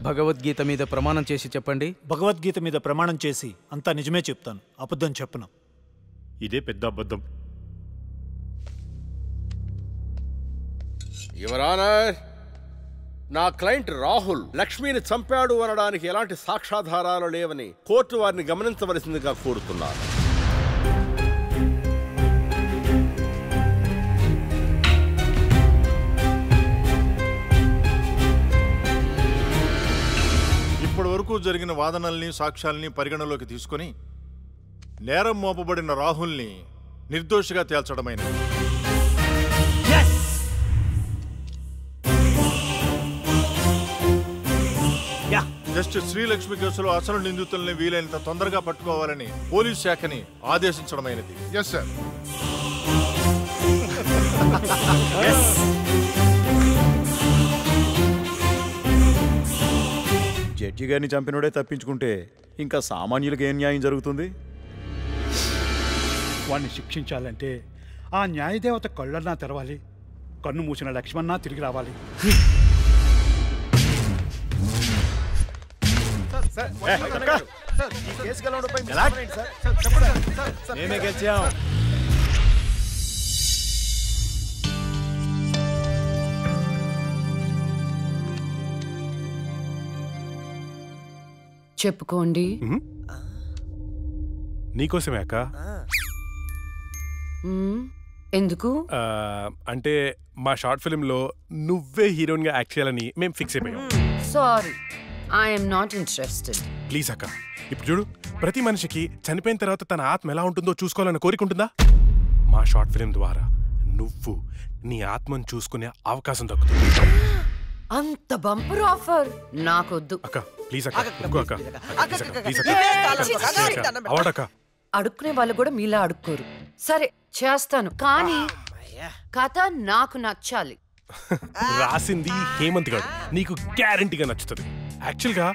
భగవద్గీత మీద ప్రమాణం చేసి చెప్పండి. భగవద్గీత మీద ప్రమాణం చేసి అంతా నిజమే చెప్తాను, అబద్ధం చెప్పను. ఇదే పెద్ద అబద్ధం. యువర్ ఆనర్, నా క్లయింట్ రాహుల్ లక్ష్మిని చంపాడు అనడానికి ఎలాంటి సాక్ష్యాధారాలు లేవని కోర్టు వారిని గమనించవలసిందిగా కోరుతున్నారు. ఇప్పటి వరకు జరిగిన వాదనల్ని సాక్ష్యాల్ని పరిగణలోకి తీసుకుని నేరం మోపబడిన రాహుల్ని నిర్దోషిగా తేల్చడమైనది. జస్టిస్ శ్రీలక్ష్మి కేసులో అసలు నిందితుల్ని వీలైనంత తొందరగా పట్టుకోవాలని పోలీస్ శాఖని ఆదేశించడమైనది. Yes sir. జడ్జి గారిని చంపినోడే తప్పించుకుంటే ఇంకా సామాన్యులకు ఏం న్యాయం జరుగుతుంది? వాణ్ణి శిక్షించాలంటే ఆ న్యాయదేవత కళ్ళన్నా తెరవాలి, కన్ను మూసిన లక్ష్మణ తిరిగి రావాలి. మేమే గెలిచాం. చెప్పుకోండి. నీకోసమే అక్క. ఎందుకు? అంటే మా షార్ట్ ఫిల్మ్లో నువ్వే హీరోయిన్గా యాక్ట్ చేయాలని మేము ఫిక్స్ అయిపోయాం. Sorry, I'm not interested. Please అక్క, ఇప్పుడు చూడు, ప్రతి మనిషికి చనిపోయిన తర్వాత తన ఆత్మ ఎలా ఉంటుందో చూసుకోవాలని కోరికుంటుందా? మా షార్ట్ ఫిల్మ్ ద్వారా నువ్వు నీ ఆత్మను చూసుకునే అవకాశం దక్కుతుంది. అంత బంపర్ ఆఫర్ నాకొద్దు. అక్క ప్లీజ్ అక్క, అవార్డ్ అక్క. అడుక్కునే వాళ్ళు కూడా మీలా అడుక్కోరు. సరే చేస్తాను, కానీ కథ నాకు నచ్చాలి. రాసింది హేమంత్ గారు, నీకు గ్యారంటీగా నచ్చుతుంది. యాక్చువల్గా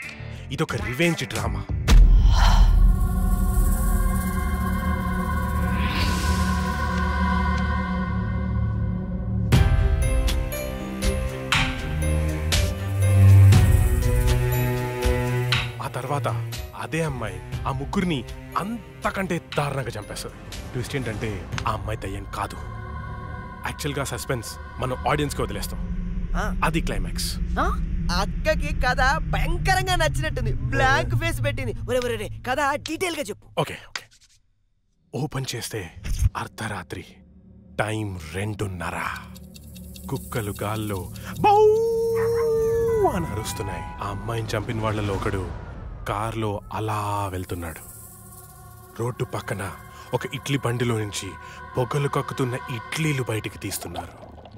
ఇదొక రివెంజ్ డ్రామా. ఆ తర్వాత అదే అమ్మాయి ఆ ముగ్గురిని అంతకంటే దారుణంగా చంపేస్తుంది. ట్విస్ట్ ఏంటంటే ఆ అమ్మాయి దయ్యం కాదు. యాక్చువల్గా సస్పెన్స్ మనం ఆడియన్స్కి వదిలేస్తాం, అది క్లైమాక్స్. అక్కకి కథ భయంకరంగా నచ్చినట్టుంది, బ్లాంక్ ఫేస్ పెట్టింది. ఒరే కథ డీటెయిల్ గా చెప్పు. ఓకే ఓపెన్ చేస్తే అర్ధరాత్రి, టైం 2:30. కుక్కలు గాల్లో బౌ అని అరుస్తున్నాయి. ఆ అమ్మాయిని చంపిన వాళ్ళలో ఒకడు కార్లో అలా వెళ్తున్నాడు. రోడ్డు పక్కన ఒక ఇడ్లీ బండిలో నుంచి పొగలు కక్కుతున్న ఇడ్లీలు బయటికి తీస్తున్నారు.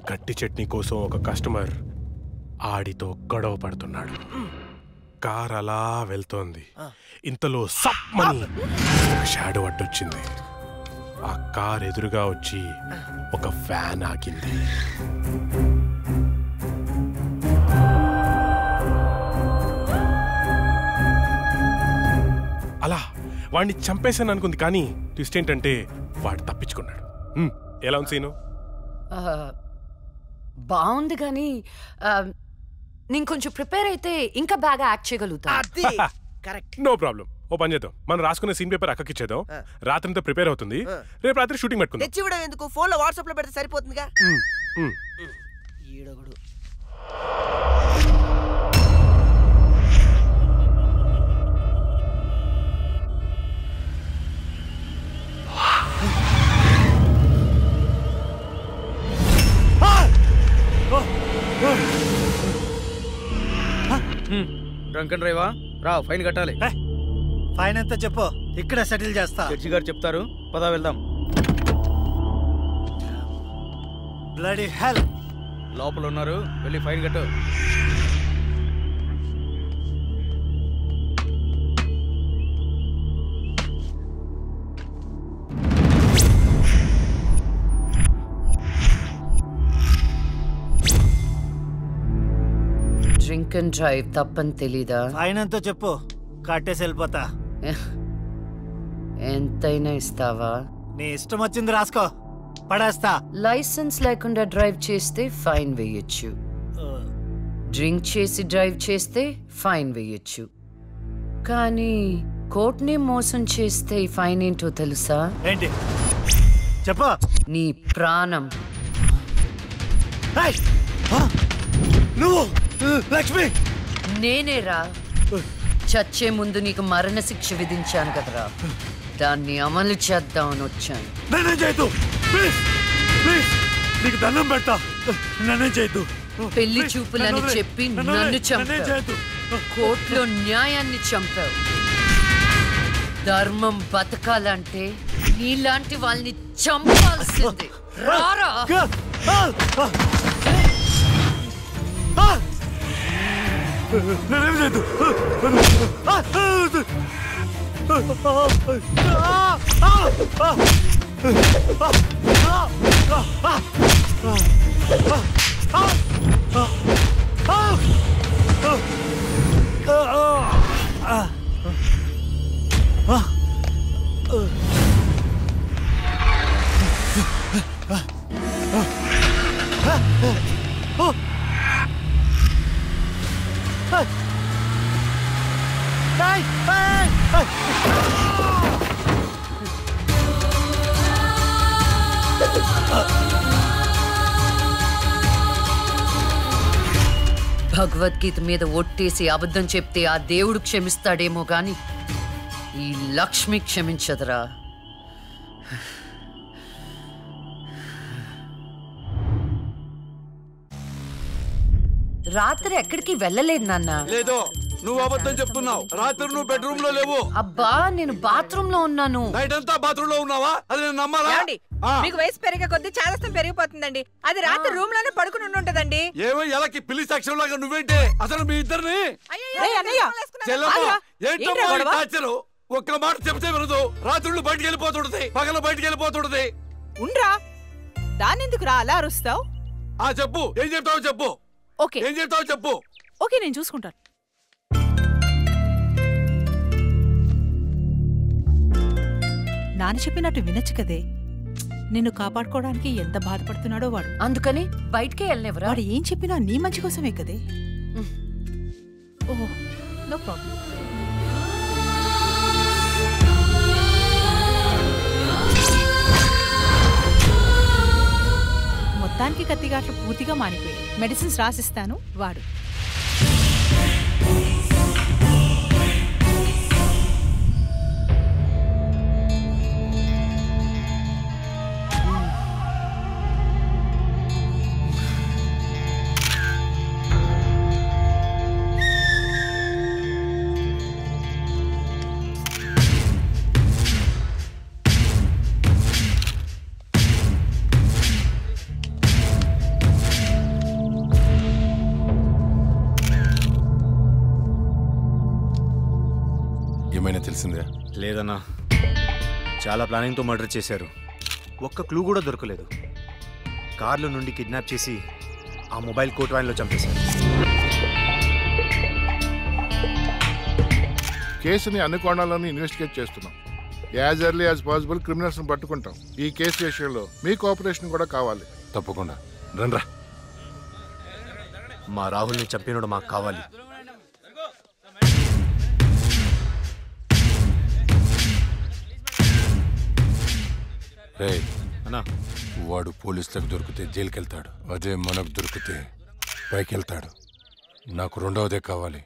గట్టి చట్నీ కోసం ఒక కస్టమర్ ఆడితో గొడవ పడుతున్నాడు. కార్ అలా వెళ్తోంది. ఇంతలో సప్మని ఒక షాడో అడ్డొచ్చింది. ఆ కార్ ఎదురుగా వచ్చి ఒక ఫ్యాన్ ఆగింది. అలా వాడిని చంపేశాను అనుకుంది, కానీ ట్విస్ట్ ఏంటంటే వాడు తప్పించుకున్నాడు. ఎలా ఉంది సీను? బాగుంది, కానీ నేను కొంచెం ప్రిపేర్ అయితే ఇంకా బాగా యాక్ట్ చేయగలుగుతా. No problem. ఓ పని చేద్దాం, మనం రాసుకున్న సీన్ పేపర్ అక్కకి ఇచ్చేద్దాం. రాత్రంతా ప్రిపేర్ అవుతుంది, రేపు రాత్రి షూటింగ్ పెట్టుకుందాం. తెచ్చివ్వడం ఎందుకు, ఫోన్ లో వాట్సాప్ లో పెడితే సరిపోతుందిగా. ఈడొకడు. Drunk and డ్రైవా? రా, ఫైన్ కట్టాలి. ఫైన్ ఎంత చెప్పు, ఇక్కడ సెటిల్ చేస్తా. జడ్జి గారు చెప్తారు, పదా వెళ్దాం. బ్లడీ హెల్, లోపల ఉన్నారు, వెళ్ళి ఫైన్ కట్టు. డ్రింక్ అండ్ డ్రైవ్ తప్పని తెలీదా? ఫైన్ ఎంతో చెప్పు, కట్టేసి వెళ్ళిపోతా. ఎంతైనా ఇస్తావా? నీ ఇష్టం వచ్చింది రాసుకో, పడేస్తా. లైసెన్స్ లేకుండా డ్రైవ్ చేస్తే ఫైన్ వేయొచ్చు. డ్రింక్ చేసి డ్రైవ్ చేస్తే ఫైన్ వేయొచ్చు, కానీ కోర్టుని మోసం చేస్తే ఈ ఫైన్ ఏంటో తెలుసా? ఏంటి చెప్పా? నీ ప్రాణం. నువ్వు లక్ష్మి, నేనేరా చచ్చే ముందు నీకు మరణశిక్ష విధించాను కదరా, దాన్ని అమలు చేద్దామని వచ్చాను. నన్నేం చేయొద్దు ప్లీజ్, ప్లీజ్ నీకు దండం పెడతా, నన్నేం చేయొద్దు. పెళ్లి చూపులని చెప్పి నన్ను చంపావు, కోర్టులో న్యాయాన్ని చంపావు. ధర్మం బతకాలంటే నీలాంటి వాళ్ళని చంపాల్సిందే. రారా నన్నేం చేయొద్దు. భగవద్గీత మీద ఒట్టేసి అబద్ధం చెప్తే ఆ దేవుడు క్షమిస్తాడేమో గాని ఈ లక్ష్మి క్షమించదురా. రాత్రి ఎక్కడికి వెళ్ళలేదు నాన్న. లేదు, నువ్వు అబద్ధం చెప్తున్నావు. రాత్రి నువ్వు బెడ్రూమ్ లో లేవు. అబ్బా, నేను బాత్రూమ్ లో ఉన్నాను. నైట్ అంతా బాత్రూమ్ లో ఉన్నావా? అది నేను నమ్మాలా? మీకు వయసు పెరిగే కొద్ది చాదస్తం పెరిగిపోతుందండి. అది రాత్రి రూమ్ లోనే పడుకుని ఉంటదండి. ఏమో ఎలాకి పిల్లి సాక్ష్యం లాగా నువ్వేంటి? అసలు మీ ఇద్దరిని ఒక్క మాట చెప్తే వినదు. రాత్రుళ్ళు బయటికి వెళ్ళిపోతుంటది, పగల బయటికి వెళ్ళిపోతుంటది. ఉండ్రా, దాన్ని ఎందుకు రా అలా అరుస్తావు? చెప్పు, ఏం చెప్తావో చెప్పు. ఓకే, ఏం చెప్తావో చెప్పు. ఓకే, నేను చూసుకుంటాను. నాన్న చెప్పినట్టు వినొచ్చు కదే. నిన్ను కాపాడుకోవడానికి ఎంత బాధపడుతున్నాడో వాడు. అందుకని బయటికే వెళ్ళనివ్వరా? వాడు ఏం చెప్పినా నీ మంచి కోసమే కదే. ఓహో, నో ప్రాబ్లం. మొత్తానికి కత్తిగాట్లు పూర్తిగా మానిపోయాయి. మెడిసిన్స్ రాసిస్తాను, వాడు. ఏమైనా తెలిసిందే? లేదన్నా, చాలా ప్లానింగ్తో మర్డర్ చేశారు. ఒక్క క్లూ కూడా దొరకలేదు. కార్లో నుండి కిడ్నాప్ చేసి ఆ మొబైల్ కోట్ వ్యాన్లో చంపేశారు. కేసుని అన్ని కోణాలను ఇన్వెస్టిగేట్ చేస్తున్నాం. As early as possible criminals ని పట్టుకుంటాం. ఈ కేసు విషయంలో మీ కోఆపరేషన్ కూడా కావాలి. తప్పకుండా రండ్రా. మా రాహుల్ని చంపినోడు మాకు కావాలి. అన్నా, వాడు పోలీసులకు దొరికితే జైలుకి వెళ్తాడు. అదే మనకు దొరికితే పైకి వెళ్తాడు. నాకు రెండవదే కావాలి.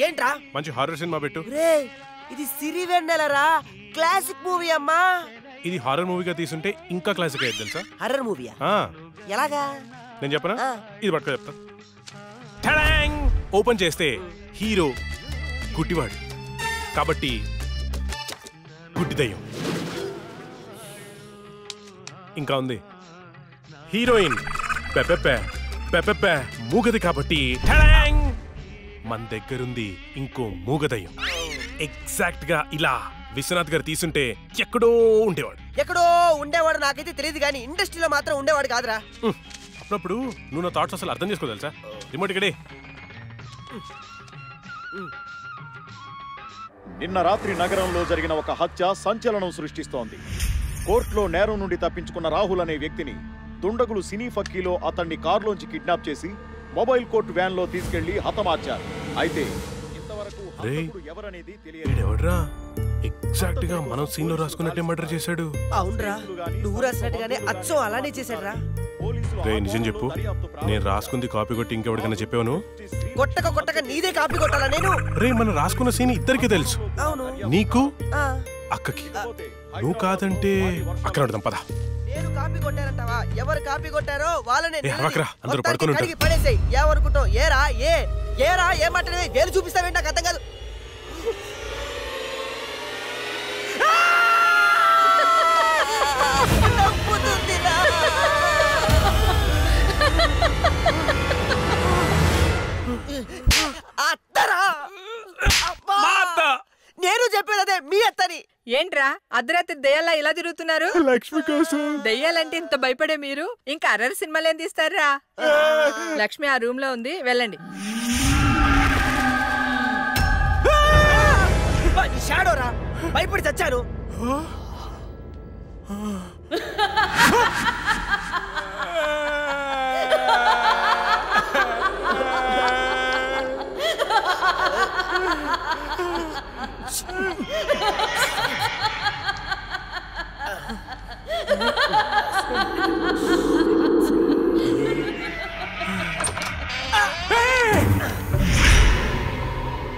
ఏంట్రా మంచి హారర్ సినిమా పెట్టు. ఇది సిరివెన్నెలరా, క్లాసిక్ మూవీ అమ్మా. ఇది హారర్ మూవీగా తీసుంటే ఇంకా క్లాసిక్ అయ్యేది తెలుసా? హర్రర్ మూవీయా? ఎలాగా? నేను చెప్పనా? ఇది పట్టుకో చెప్తా. ఓపెన్ చేస్తే హీరో గుడ్డివాడు కాబట్టి గుడ్డి దయ్యం. ఇంకా ఉంది హీరోయిన్ మూగది కాబట్టి మన దగ్గరుంది ఇంకో మూగదయ్యం. ఎగ్జాక్ట్ గా ఇలా విశ్వనాథ్ గారు తీసుంటే ఎక్కడో ఉండేవాడు. ఎక్కడో ఉండేవాడు నాకైతే తెలియదు కానీ ఇండస్ట్రీలో మాత్రం ఉండేవాడు కాదురా. అప్పుడప్పుడు నువ్వు నా థాట్స్ అసలు అర్థం చేసుకో తెలుసా. రిమోట్ ఇక్కడే. నిన్న రాత్రి నగరంలో జరిగిన ఒక హత్య సంచలనం సృష్టిస్తోంది. కోర్టులో నేరం నుండి తప్పించుకున్న రాహుల్ అనే వ్యక్తిని దుండగులు సినీ ఫక్కీలో అతన్ని కారులోంచి కిడ్నాప్ చేసి మొబైల్ కోర్టు వ్యాన్ లో తీసుకెళ్లి హతమార్చారు. అయితే ఇంతవరకు ఎవరనేది తెలియదు. ఎగ్జాక్ట్ గా మనం సీన్ లో రాసుకున్నట్టే మర్డర్ చేశాడు. అవునరా, నువ్వు రాసినట్టుగానే అచ్చం అలానే చేశాడు రా. రే నిజం చెప్పు, నేను రాసుకుంది కాపీ కొట్టి ఇంకెవరికైనా చెప్పాను? కొట్టక నీదే కాపీ కొట్టాలా నేను? రే మనం రాసుకున్న సీన్ ఇద్దరికి తెలుసు, అవును, నీకు అక్కకి. నువ్వు కాదంటే అక్కడ అడుగుదాం పద. నేను కాపీ కొట్టారంటావా? ఎవరు కాపీ కొట్టారో వాళ్ళనే అందరూ పడుకుని పడేసాయి. ఏమనుకుంటావు? ఏరా ఏమంటే వేలు చూపిస్తావేంటి? నాకు అర్థం కాదు. నేను చెప్పేది అదే, మీ అత్తని. ఏంట్రా అర్ధరాత్రి దెయ్యాలా ఇలా తిరుగుతున్నారు? లక్ష్మి కోసం. దెయ్యాలంటే ఇంత భయపడే మీరు ఇంకా అర్రర్ సినిమాలు ఏం తీస్తారా? లక్ష్మి ఆ రూమ్ లో ఉంది, వెళ్ళండి. షాడోరా, భయపడి చచ్చాను.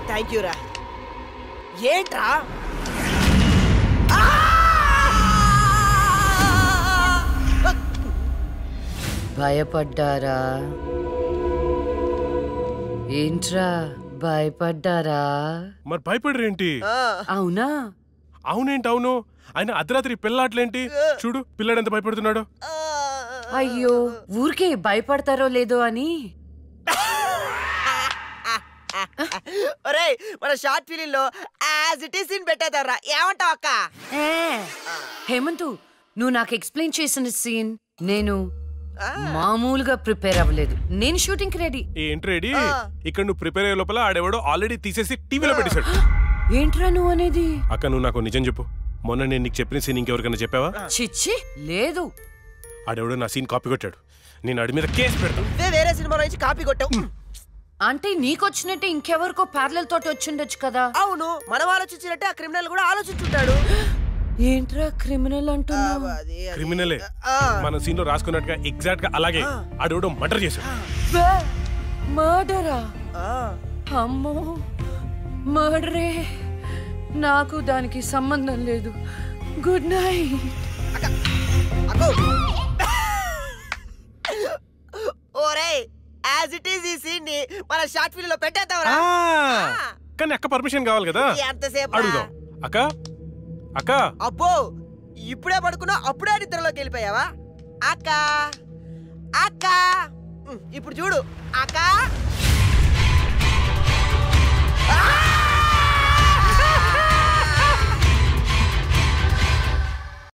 థ్యాంక్ యూ రా. ఏంట్రా? భయపడ్డారా? ఏంట్రా భయపడ్డారా? మరి భయపడరేంటి? అవునా? అవునేంటి అవును. ఆయన అర్ధరాత్రి పిల్లాట్లేంటి? చూడు పిల్లాడు ఎంత భయపడుతున్నాడు. అయ్యో, ఊరికే భయపడతారో లేదో అని. ఒరేయ్, మన షార్ట్ ఫిలిం లో యాజ్ ఇట్ ఈస్ సీన్ పెట్టేదారా, ఏమంటావు అక్క? హేమంతు, నువ్వు నాకు ఎక్స్ప్లెయిన్ చేసిన సీన్ నేను మామూలుగా ప్రిపేర్ అవ్వలేదు. నేను షూటింగ్ కి రెడీ. ఏంటి రెడీ? ఇక్కడ నువ్వు ప్రిపేర్ అయ్యే లోపల ఆడేవాడు ఆల్రెడీ తీసేసి టీవీలో పెట్టేశాడు. ఏంట్రా నువ్వు అనేది? అక్క నువ్వు నాకు నిజం చెప్పు, మొన్న నేను నీకు చెప్పిన సీన్ ఇంకెవరికైనా చెప్పావా? చిచ్చి లేదు. ఆడేవాడు నా సీన్ కాపీ కొట్టాడు. నేను ఆడి మీద కేసు పెడతాను. వేరే సినిమా నుంచి కాపీ కొట్టావు అంటే నీకొచ్చినట్టే ఇంకెవరికో ప్యారలల్ తోటి వచ్చిండొచ్చు కదా. అవును, మనం ఆలోచించినట్టే ఆ క్రిమినల్ కూడా ఆలోచించుంటాడు. ఏంట్రా క్రిమినల్ అంటున్నావు? క్రిమినలే. మన సీన్ లో రాసుకున్నట్టుగా ఎగ్జాక్ట్ గా అలాగే ఆడేవాడు మర్డర్ చేశాడు. మర్డరా? అమ్మో, మర్డరే. నాకు దానికి సంబంధం లేదు. Good night. ఓరేయ్, యాజ్ ఇట్ ఈస్ ఈ సీన్ ని మన షార్ట్ ఫిల్మ్ లో పెట్టేద్దాంరా. కానీ అక్క పర్మిషన్ కావాలి కదా. ఎంతసేపు అడుగుదాం. అక్క అక్క. అబ్బో, ఇప్పుడే పడుకున్నా అప్పుడే నిద్రలోకి వెళ్ళిపోయావా? అక్క అక్క, ఇప్పుడు చూడు అక్క.